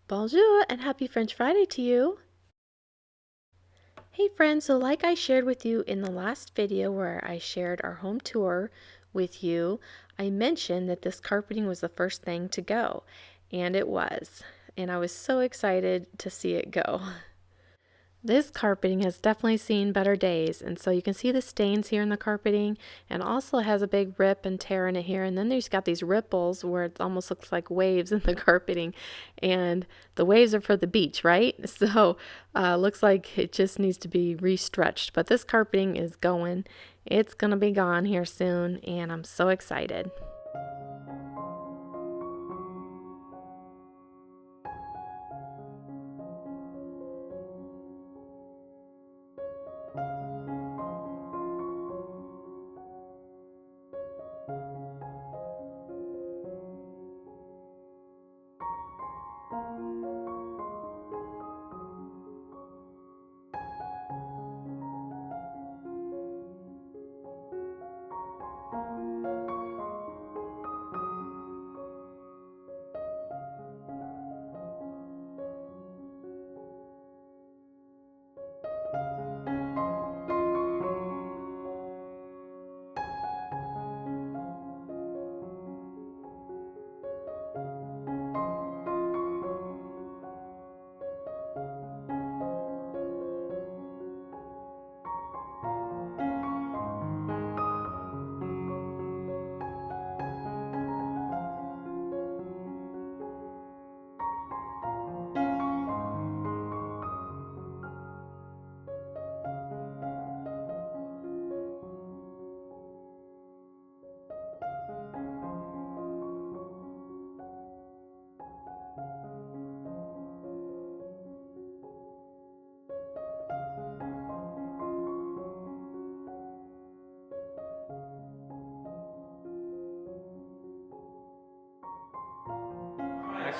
Bonjour and happy French Friday to you! Hey friends, so like I shared with you in the last video where I shared our home tour with you, I mentioned that this carpeting was the first thing to go, and it was. And I was so excited to see it go. This carpeting has definitely seen better days, and so you can see the stains here in the carpeting, and also has a big rip and tear in it here, and then there's got these ripples where it almost looks like waves in the carpeting, and the waves are for the beach, right? So looks like it just needs to be restretched, but this carpeting is going. It's gonna be gone here soon, and I'm so excited.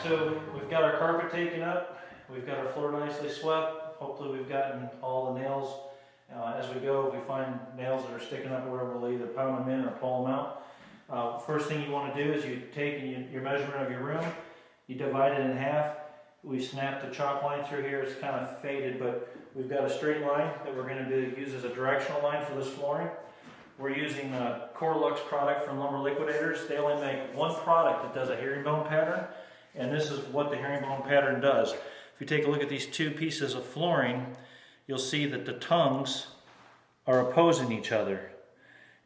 So we've got our carpet taken up, we've got our floor nicely swept. Hopefully we've gotten all the nails. As we go, if we find nails that are sticking up or whatever, we'll either pound them in or pull them out. First thing you want to do is you take your measurement of your room, you divide it in half. We snapped the chalk line through here. It's kind of faded, but we've got a straight line that we're going to use as a directional line for this flooring. We're using a Core Lux product from Lumber Liquidators. They only make one product that does a herringbone pattern. And this is what the herringbone pattern does. If you take a look at these two pieces of flooring, you'll see that the tongues are opposing each other.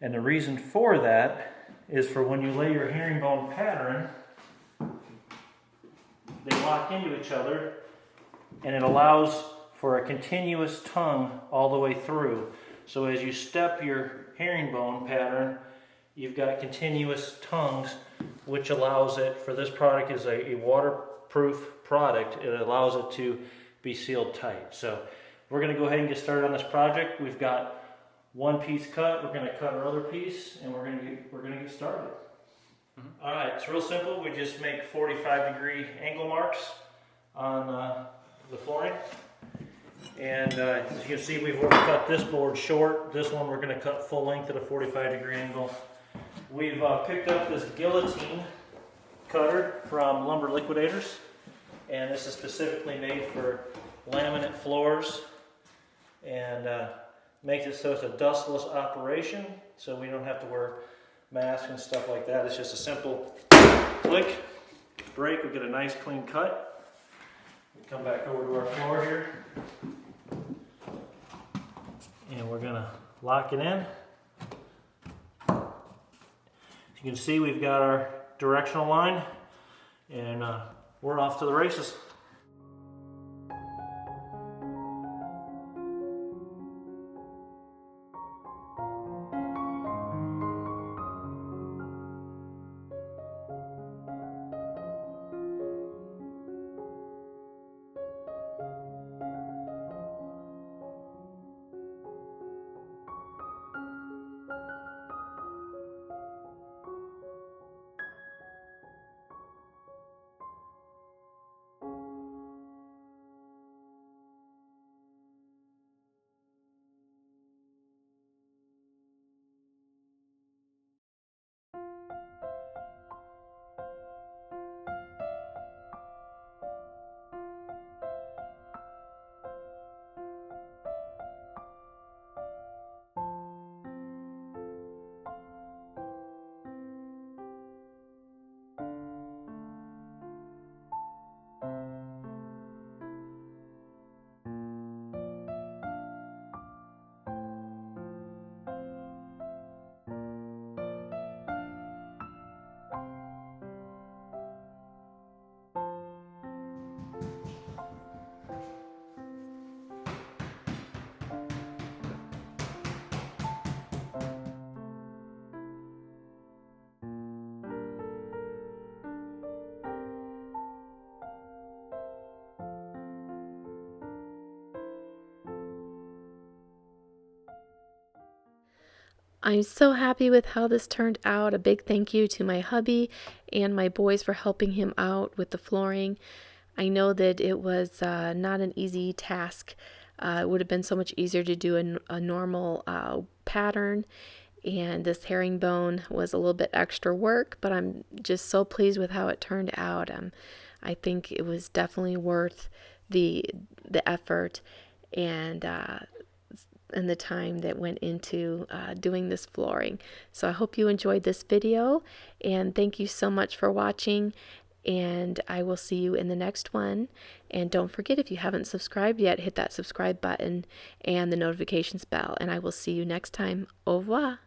And the reason for that is for when you lay your herringbone pattern, they lock into each other, and it allows for a continuous tongue all the way through. So as you step your herringbone pattern, you've got continuous tongues, which allows it, for this product is a waterproof product, it allows it to be sealed tight. So we're going to go ahead and get started on this project. We've got one piece cut, we're going to cut our other piece, and we're going to get started. All right, it's real simple. We just make 45-degree angle marks on the flooring. And as you can see, we've already cut this board short. This one we're going to cut full length at a 45-degree angle. We've picked up this guillotine cutter from Lumber Liquidators, and this is specifically made for laminate floors, and makes it so it's a dustless operation, so we don't have to wear masks and stuff like that. It's just a simple click, break, we get a nice clean cut. We come back over to our floor here, and we're gonna lock it in. You can see we've got our directional line, and we're off to the races. I'm so happy with how this turned out. A big thank you to my hubby and my boys for helping him out with the flooring. I know that it was not an easy task. It would have been so much easier to do a normal pattern, and this herringbone was a little bit extra work, but I'm just so pleased with how it turned out. I think it was definitely worth the effort and and the time that went into doing this flooring. So I hope you enjoyed this video, and thank you so much for watching, and I will see you in the next one. And don't forget, if you haven't subscribed yet, hit that subscribe button and the notifications bell, and I will see you next time. Au revoir.